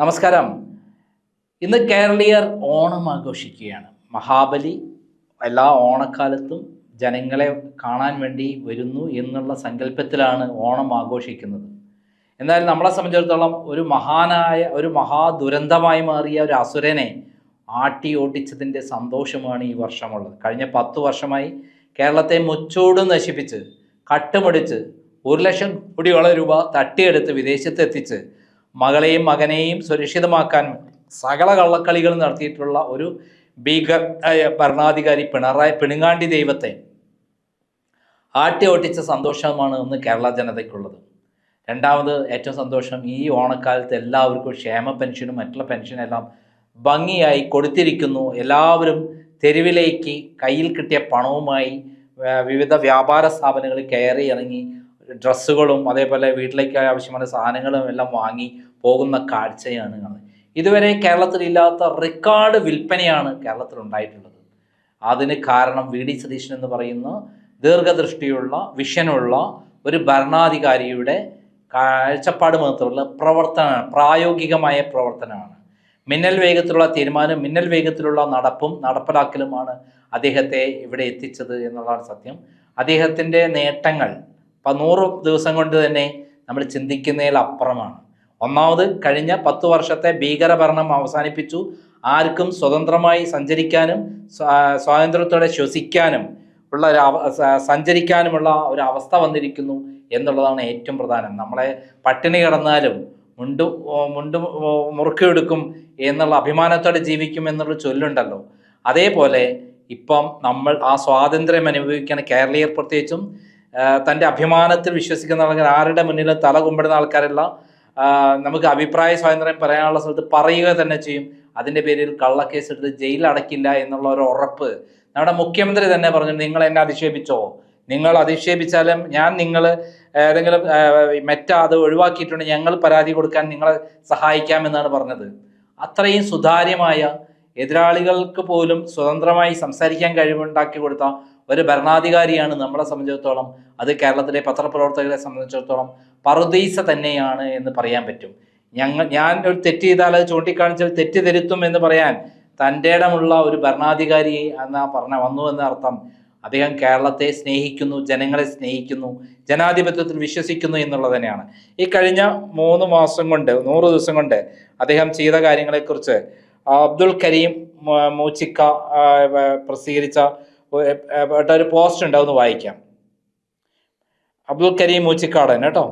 നമസ്കാരം. ഇന്ന് കേരളീയർ ഓണം ആഘോഷിക്കുകയാണ്. മഹാബലി എല്ലാ ഓണക്കാലത്തും ജനങ്ങളെ കാണാൻ വേണ്ടി വരുന്നു എന്നുള്ള സങ്കല്പത്തിലാണ് ഓണം ആഘോഷിക്കുന്നത്. എന്നാൽ നമ്മളെ സംബന്ധിച്ചിടത്തോളം ഒരു മഹാദുരന്തമായി മാറിയ ഒരു അസുരനെ ആട്ടി ഓടിച്ചതിൻ്റെ സന്തോഷമാണ് ഈ വർഷമുള്ളത്. കഴിഞ്ഞ 10 വർഷമായി കേരളത്തെ മുച്ചൂടും നശിപ്പിച്ച് കട്ടുമടിച്ച് 1,00,000 കോടിയോളം രൂപ തട്ടിയെടുത്ത് വിദേശത്തെത്തിച്ച് മകളെയും മകനെയും സുരക്ഷിതമാക്കാൻ സകല കള്ളക്കളികൾ നടത്തിയിട്ടുള്ള ഒരു ഭീകര ഭരണാധികാരി പിണങ്ങാണ്ടി ദൈവത്തെ ആട്ടി ഓട്ടിച്ച സന്തോഷമാണ് ഒന്ന് കേരള ജനതയ്ക്കുള്ളത്. രണ്ടാമത് ഏറ്റവും സന്തോഷം, ഈ ഓണക്കാലത്ത് എല്ലാവർക്കും ക്ഷേമ പെൻഷനും മറ്റുള്ള പെൻഷനെല്ലാം ഭംഗിയായി കൊടുത്തിരിക്കുന്നു. എല്ലാവരും തെരുവിലേക്ക് കയ്യിൽ കിട്ടിയ പണവുമായി വിവിധ വ്യാപാര സ്ഥാപനങ്ങളിൽ കയറി ഇറങ്ങി ഡ്രസ്സുകളും അതേപോലെ വീട്ടിലേക്ക് ആവശ്യമായ സാധനങ്ങളും എല്ലാം വാങ്ങി പോകുന്ന കാഴ്ചയാണ് കാണുന്നത്. ഇതുവരെ കേരളത്തിലില്ലാത്ത റെക്കോർഡ് വിൽപ്പനയാണ് കേരളത്തിൽ ഉണ്ടായിട്ടുള്ളത്. അതിന് കാരണം വി ഡി സതീശൻ എന്ന് പറയുന്ന ദീർഘദൃഷ്ടിയുള്ള വിഷനുള്ള ഒരു ഭരണാധികാരിയുടെ കാഴ്ചപ്പാട് മാത്രമുള്ള പ്രവർത്തനമാണ്, പ്രായോഗികമായ പ്രവർത്തനമാണ്. മിന്നൽ വേഗത്തിലുള്ള തീരുമാനം, മിന്നൽ വേഗത്തിലുള്ള നടപ്പിലാക്കലുമാണ് അദ്ദേഹത്തെ ഇവിടെ എത്തിച്ചത് എന്നുള്ളതാണ് സത്യം. അദ്ദേഹത്തിൻ്റെ നേട്ടങ്ങൾ 100 ദിവസം കൊണ്ട് തന്നെ നമ്മൾ ചിന്തിക്കുന്നതിലപ്പുറമാണ്. ഒന്നാമത്, കഴിഞ്ഞ 10 വർഷത്തെ ഭീകരഭരണം അവസാനിപ്പിച്ചു. ആർക്കും സ്വതന്ത്രമായി സഞ്ചരിക്കാനും സ്വാതന്ത്ര്യത്തോടെ ശ്വസിക്കാനും ഉള്ള സഞ്ചരിക്കാനുമുള്ള ഒരു അവസ്ഥ വന്നിരിക്കുന്നു എന്നുള്ളതാണ് ഏറ്റവും പ്രധാനം. നമ്മളെ പട്ടിണി കിടന്നാലും മുണ്ടും മുറുക്കിയെടുക്കും എന്നുള്ള അഭിമാനത്തോടെ ജീവിക്കും എന്നുള്ള ചൊല്ലുണ്ടല്ലോ. അതേപോലെ ഇപ്പം നമ്മൾ ആ സ്വാതന്ത്ര്യം അനുഭവിക്കുന്ന കേരളീയർ, പ്രത്യേകിച്ചും തൻ്റെ അഭിമാനത്തിൽ വിശ്വസിക്കുന്ന ആൾക്കാർ, ആരുടെ മുന്നിലും തല കുമ്പിടുന്ന ആൾക്കാരെല്ലാം നമുക്ക് അഭിപ്രായ സ്വാതന്ത്ര്യം പറയാനുള്ള സ്ഥലത്ത് പറയുക തന്നെ ചെയ്യും. അതിൻ്റെ പേരിൽ കള്ളക്കേസ് എടുത്ത് ജയിലിൽ അടക്കില്ല എന്നുള്ള ഒരു ഉറപ്പ് നമ്മുടെ മുഖ്യമന്ത്രി തന്നെ പറഞ്ഞു. നിങ്ങൾ എന്നെ അധിക്ഷേപിച്ചോ, നിങ്ങൾ അധിക്ഷേപിച്ചാലും നിങ്ങൾ ഏതെങ്കിലും അത് ഒഴിവാക്കിയിട്ടുണ്ടെങ്കിൽ ഞങ്ങൾ പരാതി കൊടുക്കാൻ നിങ്ങളെ സഹായിക്കാമെന്നാണ് പറഞ്ഞത്. അത്രയും സുതാര്യമായ, എതിരാളികൾക്ക് പോലും സ്വതന്ത്രമായി സംസാരിക്കാൻ കഴിവുണ്ടാക്കി കൊടുത്ത ഒരു ഭരണാധികാരിയാണ് നമ്മളെ സംബന്ധിച്ചിടത്തോളം. അത് കേരളത്തിലെ പത്രപ്രവർത്തകരെ സംബന്ധിച്ചിടത്തോളം പറുദീസ തന്നെയാണ് എന്ന് പറയാൻ പറ്റും. ഞാൻ ഒരു തെറ്റ് ചെയ്താൽ അത് ചൂണ്ടിക്കാണിച്ചാൽ തെറ്റ് തിരുത്തും എന്ന് പറയാൻ തൻ്റെ ഇടമുള്ള ഒരു ഭരണാധികാരി വന്നു എന്ന അർത്ഥം. അദ്ദേഹം കേരളത്തെ സ്നേഹിക്കുന്നു, ജനങ്ങളെ സ്നേഹിക്കുന്നു, ജനാധിപത്യത്തിൽ വിശ്വസിക്കുന്നു എന്നുള്ളത് തന്നെയാണ്. ഈ കഴിഞ്ഞ 3 മാസം കൊണ്ട് 100 ദിവസം കൊണ്ട് അദ്ദേഹം ചെയ്ത കാര്യങ്ങളെക്കുറിച്ച് അബ്ദുൽ കരീം മൂച്ചിക്ക പ്രസിദ്ധീകരിച്ച ഒരു പോസ്റ്റ് ഉണ്ട്, അതൊന്ന് വായിക്കാം. അബ്ദുൽ കരീം മൂച്ചിക്കാടൻ കേട്ടോ.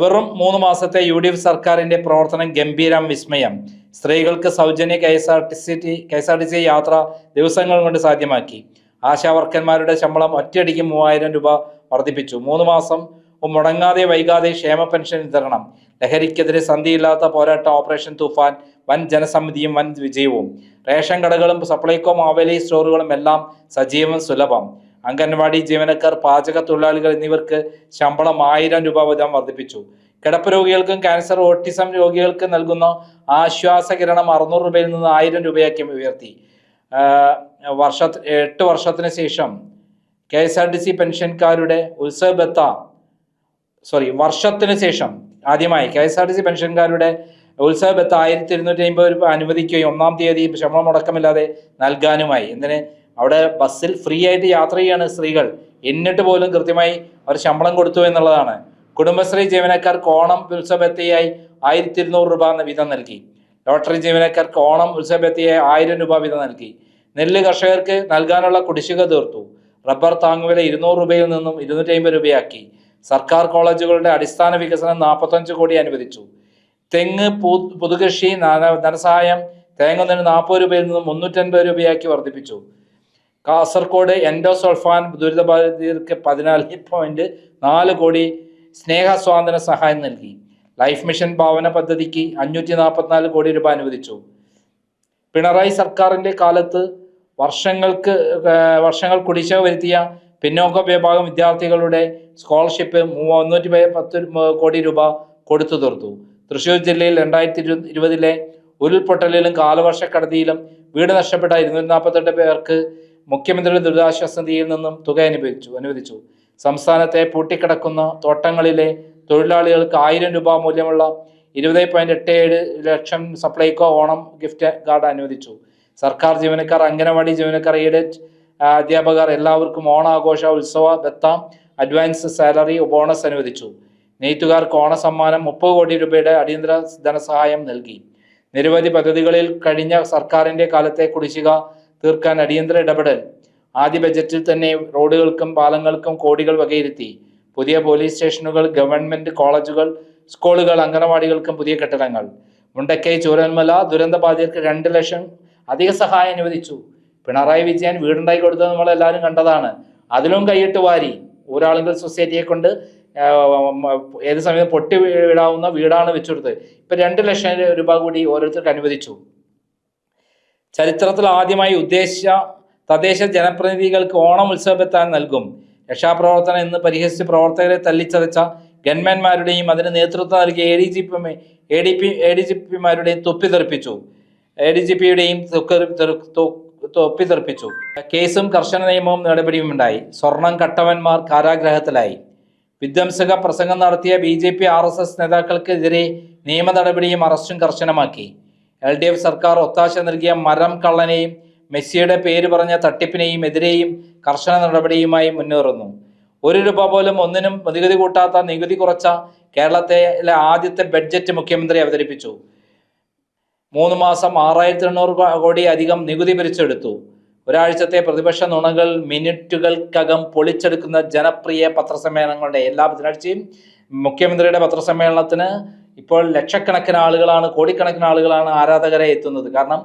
വെറും 3 മാസത്തെ UDF സർക്കാരിന്റെ പ്രവർത്തനം ഗംഭീരം, വിസ്മയം. സ്ത്രീകൾക്ക് സൗജന്യ KSRTC യാത്ര ദിവസങ്ങൾ കൊണ്ട് സാധ്യമാക്കി. ആശാവർക്കന്മാരുടെ ശമ്പളം ഒറ്റയടിക്ക് 3000 രൂപ വർദ്ധിപ്പിച്ചു. 3 മാസം മുടങ്ങാതെ വൈകാതെ ക്ഷേമ പെൻഷൻ വിതരണം. ലഹരിക്കെതിരെ സന്ധിയില്ലാത്ത പോരാട്ടം ഓപ്പറേഷൻ തൂഫാൻ, വൻ ജനസമിതിയും വൻ വിജയവും. റേഷൻ കടകളും സപ്ലൈകോ മാവേലി സ്റ്റോറുകളും എല്ലാം സജീവം, സുലഭം. അംഗൻവാടി ജീവനക്കാർ, പാചക തൊഴിലാളികൾ എന്നിവർക്ക് ശമ്പളം 1000 രൂപ വീതം വർദ്ധിപ്പിച്ചു. കിടപ്പ് രോഗികൾക്കും ക്യാൻസർ, ഓട്ടിസം രോഗികൾക്ക് നൽകുന്ന ആശ്വാസകിരണം 600 രൂപയിൽ നിന്ന് 1000 രൂപയാക്കി ഉയർത്തി. 8 വർഷത്തിന് ശേഷം KSRTC പെൻഷൻകാരുടെ വർഷത്തിന് ശേഷം ആദ്യമായി KSRTC പെൻഷൻകാരുടെ ഉത്സവ ബത്ത 1250 രൂപ അനുവദിക്കുകയും 1-ാം തീയതി ശമ്പളം മുടക്കമില്ലാതെ നൽകാനുമായി. എന്തിന്? അവിടെ ബസ്സിൽ ഫ്രീ ആയിട്ട് യാത്ര ചെയ്യാണ് സ്ത്രീകൾ, എന്നിട്ട് പോലും കൃത്യമായി അവർ ശമ്പളം കൊടുത്തു എന്നുള്ളതാണ്. കുടുംബശ്രീ ജീവനക്കാർക്ക് ഓണം ഉത്സവബത്തയായി 1200 രൂപ വീതം നൽകി. ലോട്ടറി ജീവനക്കാർക്ക് ഓണം ഉത്സവബത്തയായി 1000 രൂപ വീതം നൽകി. നെല്ല് കർഷകർക്ക് നൽകാനുള്ള കുടിശ്ശിക തീർത്തു. റബ്ബർ താങ്ങുവില 200 രൂപയിൽ നിന്നും 250 രൂപയാക്കി. സർക്കാർ കോളേജുകളുടെ അടിസ്ഥാന വികസനം 45 കോടി അനുവദിച്ചു. തെങ്ങ് പുതുകൃഷി ധനസഹായം തേങ്ങുന്നതിന് 40 രൂപയിൽ നിന്നും 350 രൂപയാക്കി വർദ്ധിപ്പിച്ചു. കാസർഗോഡ് എൻഡോസൾഫാൻ ദുരിതബാധിതർക്ക് 14.4 കോടി സ്നേഹസ്വാതന്ത്ര്യ സഹായം നൽകി. ലൈഫ് മിഷൻ ഭവന പദ്ധതിക്ക് 544 കോടി രൂപ അനുവദിച്ചു. പിണറായി സർക്കാരിന്റെ കാലത്ത് വർഷങ്ങൾ കുടിശ്ശിക വരുത്തിയ പിന്നോക്ക വിഭാഗം വിദ്യാർത്ഥികളുടെ സ്കോളർഷിപ്പ് 310 കോടി രൂപ കൊടുത്തു തീർത്തു. തൃശ്ശൂർ ജില്ലയിൽ 2020 ഉരുൾപൊട്ടലിലും കാലവർഷക്കെടുതിയിലും വീട് നഷ്ടപ്പെട്ട 248 പേർക്ക് മുഖ്യമന്ത്രിയുടെ ദുരിതാശ്വാസ നിധിയിൽ നിന്നും തുക അനുവദിച്ചു. സംസ്ഥാനത്തെ പൂട്ടിക്കിടക്കുന്ന തോട്ടങ്ങളിലെ തൊഴിലാളികൾക്ക് 1000 രൂപ മൂല്യമുള്ള 20.87 ലക്ഷം സപ്ലൈകോ ഓണം ഗിഫ്റ്റ് കാർഡ് അനുവദിച്ചു. സർക്കാർ ജീവനക്കാർ, അംഗനവാടി ജീവനക്കാർ, എയ്ഡഡ് അധ്യാപകർ എല്ലാവർക്കും ഓണാഘോഷ ഉത്സവ ബത്ത അഡ്വാൻസ് സാലറി ബോണസ് അനുവദിച്ചു. നെയ്ത്തുകാർക്ക് ഓണസമ്മാനം 30 കോടി രൂപയുടെ അടിയന്തര ധനസഹായം നൽകി. നിരവധി പദ്ധതികളിൽ കഴിഞ്ഞ സർക്കാരിന്റെ കാലത്തെ കുടിശ്ശിക തീർക്കാൻ അടിയന്തര ഇടപെടൽ. ആദ്യ ബജറ്റിൽ തന്നെ റോഡുകൾക്കും പാലങ്ങൾക്കും കോടികൾ വകയിരുത്തി. പുതിയ പോലീസ് സ്റ്റേഷനുകൾ, ഗവൺമെന്റ് കോളേജുകൾ, സ്കൂളുകൾ, അംഗനവാടികൾക്കും പുതിയ കെട്ടിടങ്ങൾ. മുണ്ടക്കൈ ചൂരൽമല ദുരന്ത ബാധിതർക്ക് 2 ലക്ഷം അധിക സഹായം അനുവദിച്ചു. പിണറായി വിജയൻ വീടുണ്ടായി കൊടുത്തത് നമ്മളെല്ലാവരും കണ്ടതാണ്. അതിലും കൈയിട്ട് വാരി. ഊരാളുങ്കൽ സൊസൈറ്റിയെ കൊണ്ട് ഏത് സമയത്ത് പൊട്ടി വീഴാവുന്ന വീടാണ് വെച്ചുകൊടുത്തത്. ഇപ്പൊ 2 ലക്ഷം രൂപ കൂടി ഓരോരുത്തർക്ക് അനുവദിച്ചു. ചരിത്രത്തിൽ ആദ്യമായി തദ്ദേശ ജനപ്രതിനിധികൾക്ക് ഓണം ഉത്സവത്താൻ നൽകും. രക്ഷാപ്രവർത്തനം എന്ന് പരിഹസിച്ച് പ്രവർത്തകരെ തല്ലിച്ചതച്ച ഗൺമാന്മാരുടെയും അതിന് നേതൃത്വം നൽകിയ ADGPമാരുടെയും തൊപ്പിതെറിപ്പിച്ചു. കേസും കർശന നിയമവും നടപടിയും ഉണ്ടായി. സ്വർണം കട്ടവന്മാർ കാരാഗ്രഹത്തിലായി. വിധ്വംസക പ്രസംഗം നടത്തിയ BJP RSS നേതാക്കൾക്കെതിരെ നിയമ നടപടിയും അറസ്റ്റും കർശനമാക്കി. LDF സർക്കാർ ഒത്താശ നൽകിയ മരം കള്ളനെയും മെസ്സിയുടെ പേര് പറഞ്ഞ തട്ടിപ്പിനെയും എതിരെയും കർശന നടപടിയുമായി മുന്നേറുന്നു. 1 രൂപ പോലും ഒന്നിനും നികുതി കൂട്ടാത്ത, നികുതി കുറച്ച കേരളത്തിലെ ആദ്യത്തെ ബഡ്ജറ്റ് മുഖ്യമന്ത്രി അവതരിപ്പിച്ചു. 3 മാസം 6800 കോടി അധികം നികുതി പിരിച്ചെടുത്തു. ഒരാഴ്ചത്തെ പ്രതിപക്ഷ നുണകൾ മിനിറ്റുകൾക്കകം പൊളിച്ചെടുക്കുന്ന ജനപ്രിയ പത്രസമ്മേളനങ്ങളുടെ എല്ലാ ബുധനാഴ്ചയും മുഖ്യമന്ത്രിയുടെ പത്രസമ്മേളനത്തിന് ഇപ്പോൾ ലക്ഷക്കണക്കിന് ആളുകളാണ്, കോടിക്കണക്കിന് ആളുകളാണ് ആരാധകരെ എത്തുന്നത്. കാരണം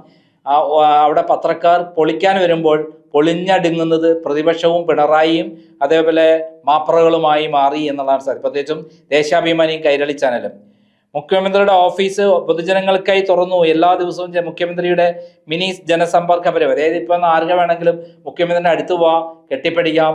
അവിടെ പത്രക്കാർ പൊളിക്കാൻ വരുമ്പോൾ പൊളിഞ്ഞടുങ്ങുന്നത് പ്രതിപക്ഷവും പിണറായിയും അതേപോലെ മാപ്രകളുമായി മാറി എന്നുള്ളതാണ് സാർ. പ്രത്യേകിച്ചും ദേശാഭിമാനിയും കൈരളി ചാനലും. മുഖ്യമന്ത്രിയുടെ ഓഫീസ് പൊതുജനങ്ങൾക്കായി തുറന്നു. എല്ലാ ദിവസവും മുഖ്യമന്ത്രിയുടെ മിനി ജനസമ്പർക്ക പരിപാടി. അതായത് ഇപ്പം ആർക്ക് വേണമെങ്കിലും മുഖ്യമന്ത്രിയുടെ അടുത്ത് പോവാം, കെട്ടിപ്പിടിക്കാം,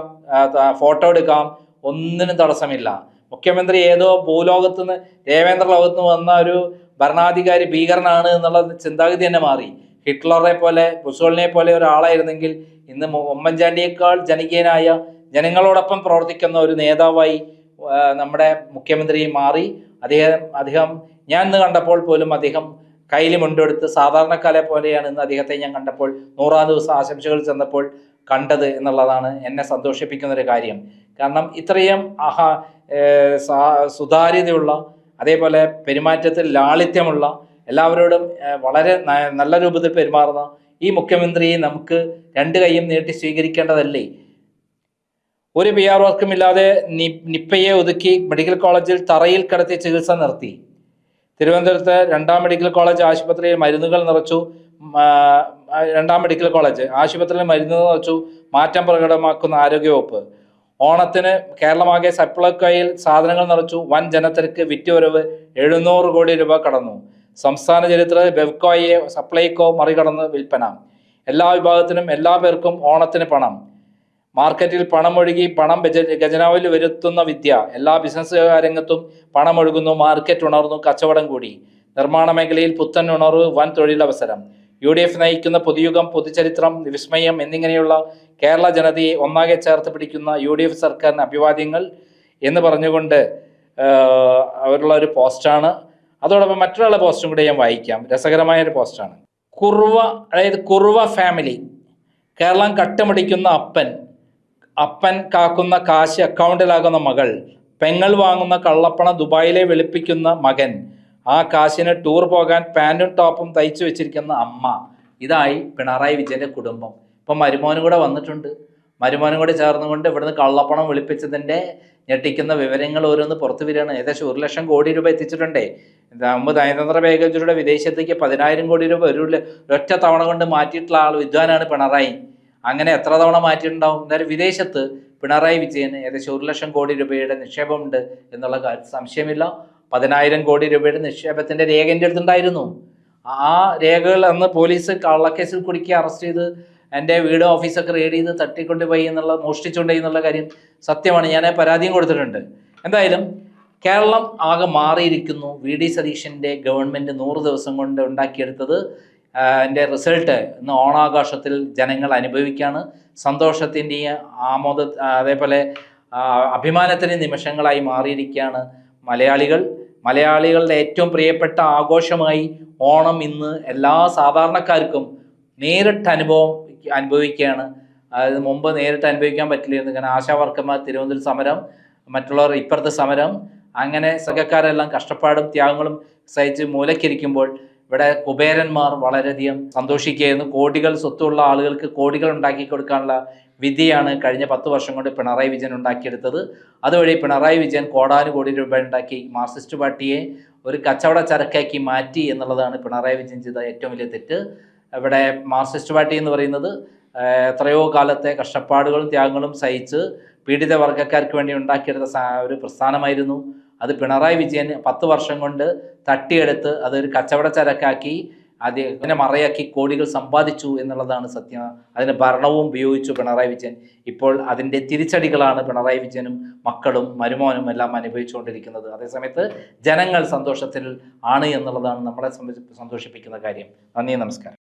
ഫോട്ടോ എടുക്കാം, ഒന്നിനും തടസ്സമില്ല. മുഖ്യമന്ത്രി ഏതോ ഭൂലോകത്ത് നിന്ന്, രേവേന്ദ്ര ലോകത്ത് നിന്ന് വന്ന ഒരു ഭരണാധികാരി ഭീകരനാണ് എന്നുള്ള ചിന്താഗതി തന്നെ മാറി. ഹിറ്റ്ലറെ പോലെ, മുസോളിനെ പോലെ ഒരാളായിരുന്നെങ്കിൽ ഇന്ന് ഉമ്മൻചാണ്ടിയേക്കാൾ ജനകീയനായ, ജനങ്ങളോടൊപ്പം പ്രവർത്തിക്കുന്ന ഒരു നേതാവായി നമ്മുടെ മുഖ്യമന്ത്രി മാറി. അദ്ദേഹം ഞാൻ ഇന്ന് കണ്ടപ്പോൾ പോലും അദ്ദേഹം കയ്യിൽ മുണ്ടെടുത്ത് സാധാരണക്കാരെ പോലെയാണ് ഇന്ന് അദ്ദേഹത്തെ ഞാൻ കണ്ടപ്പോൾ 100-ാം ദിവസം ആശംസകൾ ചെന്നപ്പോൾ കണ്ടത് എന്നുള്ളതാണ് എന്നെ സന്തോഷിപ്പിക്കുന്ന ഒരു കാര്യം. കാരണം ഇത്രയും സുതാര്യതയുള്ള, അതേപോലെ പെരുമാറ്റത്തിൽ ലാളിത്യമുള്ള, എല്ലാവരോടും വളരെ നല്ല രൂപത്തിൽ പെരുമാറുന്ന ഈ മുഖ്യമന്ത്രിയെ നമുക്ക് 2 കൈയും നീട്ടി സ്വീകരിക്കേണ്ടതല്ലേ? ഒരു PR വർക്കും ഇല്ലാതെ നിപ്പയെ ഒതുക്കി മെഡിക്കൽ കോളേജിൽ തറയിൽ കിടത്തി ചികിത്സ നിർത്തി. തിരുവനന്തപുരത്ത് 2ാം മെഡിക്കൽ കോളേജ് ആശുപത്രിയിൽ മരുന്നുകൾ നിറച്ചു. 2ാം മെഡിക്കൽ കോളേജ് ആശുപത്രിയിൽ മരുന്നുകൾ നിറച്ചു. മാറ്റം പ്രകടമാക്കുന്ന ആരോഗ്യവകുപ്പ്. ഓണത്തിന് കേരളമാകെ സപ്ലൈകോയിൽ സാധനങ്ങൾ നിറച്ചു. വൻ ജനത്തിരക്ക്. വിറ്റുവരവ് 700 കോടി രൂപ കടന്നു. സംസ്ഥാന ചരിത്രത്തിൽ ബെവ്കോയെ സപ്ലൈകോ മറികടന്ന് വിൽപ്പന. എല്ലാ വിഭാഗത്തിനും എല്ലാ പേർക്കും ഓണത്തിന് പണം. മാർക്കറ്റിൽ പണമൊഴുകി, പണം ഖജനാവിൽ വരുത്തുന്ന വിദ്യ. എല്ലാ ബിസിനസ് രംഗത്തും പണമൊഴുകുന്നു. മാർക്കറ്റ് ഉണർന്നു, കച്ചവടം കൂടി. നിർമ്മാണ മേഖലയിൽ പുത്തൻ ഉണർവ്, വൻ തൊഴിലവസരം. UDF നയിക്കുന്ന പുതുയുഗം, പുതുചരിത്രം, വിസ്മയം എന്നിങ്ങനെയുള്ള കേരള ജനതയെ ഒന്നാകെ ചേർത്ത് പിടിക്കുന്ന UDF സർക്കാരിന് അഭിവാദ്യങ്ങൾ എന്ന് പറഞ്ഞുകൊണ്ട് അവരുള്ള ഒരു പോസ്റ്റാണ്. അതോടൊപ്പം മറ്റൊരാളുടെ പോസ്റ്റും കൂടെ ഞാൻ വായിക്കാം. രസകരമായ ഒരു പോസ്റ്റാണ്. കുറുവ ഫാമിലി. കേരളം കട്ടുമടിക്കുന്ന അപ്പൻ കാക്കുന്ന കാശ് അക്കൗണ്ടിലാകുന്ന മകൾ, പെങ്ങൾ വാങ്ങുന്ന കള്ളപ്പണം ദുബായിലെ വെളുപ്പിക്കുന്ന മകൻ, ആ കാശിന് ടൂർ പോകാൻ പാൻറ്റും ടോപ്പും തയ്ച്ചു വെച്ചിരിക്കുന്ന അമ്മ. ഇതായി പിണറായി വിജയന്റെ കുടുംബം. ഇപ്പം മരുമോനും കൂടെ വന്നിട്ടുണ്ട്. മരുമോനും കൂടെ ചേർന്നുകൊണ്ട് ഇവിടുന്ന് കള്ളപ്പണം വെളുപ്പിച്ചതിൻ്റെ ഞെട്ടിക്കുന്ന വിവരങ്ങൾ ഓരോന്ന് പുറത്തു വരികയാണ്. ഏകദേശം 1 ലക്ഷം കോടി രൂപ എത്തിച്ചിട്ടുണ്ടേ. മുമ്പ് നയതന്ത്ര പാക്കേജിലൂടെ വിദേശത്തേക്ക് 10,000 കോടി രൂപ ഒരൊറ്റ തവണ കൊണ്ട് മാറ്റിയിട്ടുള്ള വിദ്വാനാണ് പിണറായി. അങ്ങനെ എത്ര തവണ മാറ്റിയിട്ടുണ്ടാവും? എന്തായാലും വിദേശത്ത് പിണറായി വിജയന് ഏകദേശം 1 ലക്ഷം കോടി രൂപയുടെ നിക്ഷേപമുണ്ട് എന്നുള്ള കാര്യത്തിൽ സംശയമില്ല. 10,000 കോടി രൂപയുടെ നിക്ഷേപത്തിന്റെ രേഖ എൻ്റെ അടുത്തുണ്ടായിരുന്നു. ആ രേഖകൾ അന്ന് പോലീസ് കള്ളക്കേസിൽ കുടുക്കി അറസ്റ്റ് ചെയ്ത് എൻ്റെ വീട് ഓഫീസൊക്കെ റെയ്ഡ് ചെയ്ത് തട്ടിക്കൊണ്ടുപോയി മോഷ്ടിച്ചുകൊണ്ടുപോയി എന്നുള്ള കാര്യം സത്യമാണ്. ഞാൻ പരാതിയും കൊടുത്തിട്ടുണ്ട്. എന്തായാലും കേരളം ആകെ മാറിയിരിക്കുന്നു. VD സതീശൻ്റെ ഗവൺമെൻറ് 100 ദിവസം കൊണ്ട് ഉണ്ടാക്കിയെടുത്തത് എൻ്റെ റിസൾട്ട് ഇന്ന് ഓണാഘോഷത്തിൽ ജനങ്ങൾ അനുഭവിക്കുകയാണ്. സന്തോഷത്തിൻ്റെയും അതേപോലെ അഭിമാനത്തിൻ്റെ നിമിഷങ്ങളായി മാറിയിരിക്കുകയാണ് മലയാളികൾ. മലയാളികളുടെ ഏറ്റവും പ്രിയപ്പെട്ട ആഘോഷമായി ഓണം ഇന്ന് എല്ലാ സാധാരണക്കാർക്കും നേരിട്ട് അനുഭവിക്കുകയാണ്. അതായത് മുമ്പ് നേരിട്ട് അനുഭവിക്കാൻ പറ്റില്ലായിരുന്നു. കാരണം ആശാ വർക്കർമാർ തിരുവനന്തപുരം സമരം, മറ്റുള്ളവർ ഇപ്പുറത്തെ സമരം, അങ്ങനെ സർഗക്കാരെല്ലാം കഷ്ടപ്പാടും ത്യാഗങ്ങളും സഹിച്ച് മൂലക്കിരിക്കുമ്പോൾ ഇവിടെ കുബേരന്മാർ വളരെയധികം സന്തോഷിക്കുകയായിരുന്നു. കോടികൾ സ്വത്തുള്ള ആളുകൾക്ക് കോടികൾ ഉണ്ടാക്കി കൊടുക്കാനുള്ള വിധിയാണ് കഴിഞ്ഞ 10 വർഷം കൊണ്ട് പിണറായി വിജയൻ ഉണ്ടാക്കിയെടുത്തത്. അതുവഴി പിണറായി വിജയൻ കോടാനുകോടി രൂപ ഉണ്ടാക്കി മാർക്സിസ്റ്റ് പാർട്ടിയെ ഒരു കച്ചവട ചരക്കാക്കി മാറ്റി എന്നുള്ളതാണ് പിണറായി വിജയൻ ചെയ്ത ഏറ്റവും വലിയ തെറ്റ്. ഇവിടെ മാർക്സിസ്റ്റ് പാർട്ടി എന്ന് പറയുന്നത് എത്രയോ കാലത്തെ കഷ്ടപ്പാടുകളും ത്യാഗങ്ങളും സഹിച്ച് പീഡിത വർഗ്ഗക്കാർക്ക് വേണ്ടി ഉണ്ടാക്കിയെടുത്ത ഒരു പ്രസ്ഥാനമായിരുന്നു. അത് പിണറായി വിജയൻ 10 വർഷം കൊണ്ട് തട്ടിയെടുത്ത് അതൊരു കച്ചവട ചരക്കാക്കി അതിനെ മറയാക്കി കോടികൾ സമ്പാദിച്ചു എന്നുള്ളതാണ് സത്യം. അതിന് ഭരണവും ഉപയോഗിച്ചു പിണറായി വിജയൻ. ഇപ്പോൾ അതിൻ്റെ തിരിച്ചടികളാണ് പിണറായി വിജയനും മക്കളും മരുമോനും എല്ലാം അനുഭവിച്ചുകൊണ്ടിരിക്കുന്നത്. അതേസമയത്ത് ജനങ്ങൾ സന്തോഷത്തിൽ ആണ് എന്നുള്ളതാണ് നമ്മളെ സന്തോഷിപ്പിക്കുന്ന കാര്യം. നന്ദി, നമസ്കാരം.